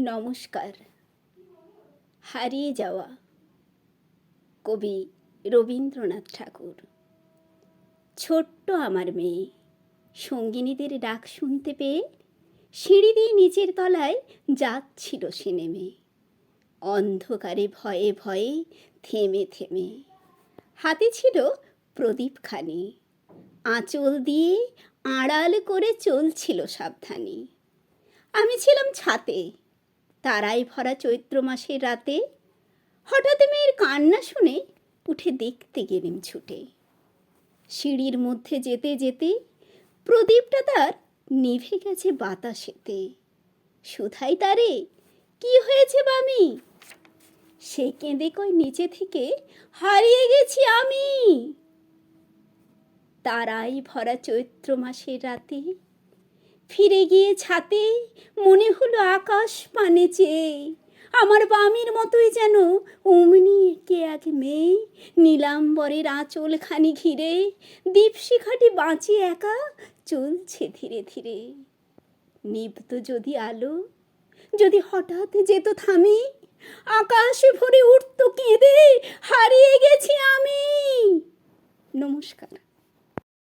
নমস্কার। হারিয়ে যাওয়া কবি রবীন্দ্রনাথ ঠাকুর। ছোট্ট আমার মেয়ে সঙ্গিনীদের ডাক শুনতে পেয়ে সিঁড়ি দিয়ে নিচের তলায় যাচ্ছিল সে নেমে, অন্ধকারে ভয়ে ভয়ে থেমে থেমে। হাতে ছিল প্রদীপখানি, আঁচল দিয়ে আড়াল করে চলছিল সাবধানে। আমি ছিলাম ছাতে, তারায় ভরা চৈত্র মাসের রাতে। হঠাৎ মেয়ের কান্না শুনে উঠে দেখতে গেলেম ছুটে। সিঁড়ির মধ্যে যেতে যেতে প্রদীপটা তার নিভে গেছে বাতাসেতে। সুধাই তারে, কি হয়েছে বামি? সে কেঁদে কয় নিচে থেকে, হারিয়ে গেছি আমি। তারাই ভরা চৈত্র মাসের রাতে ফিরে গিয়ে ছাতে মনে হলো আকাশ পানে চেয়ে আমার বামির মতোই যেন অমনি একে এক মেয়ে নীলাম্বরের আঁচলখানি ঘিরে দীপশিখাটি বাঁচিয়ে একা চলছে ধীরে ধীরে। নিভত যদি আলো, যদি হঠাৎ যেত থামে, আকাশ ভরে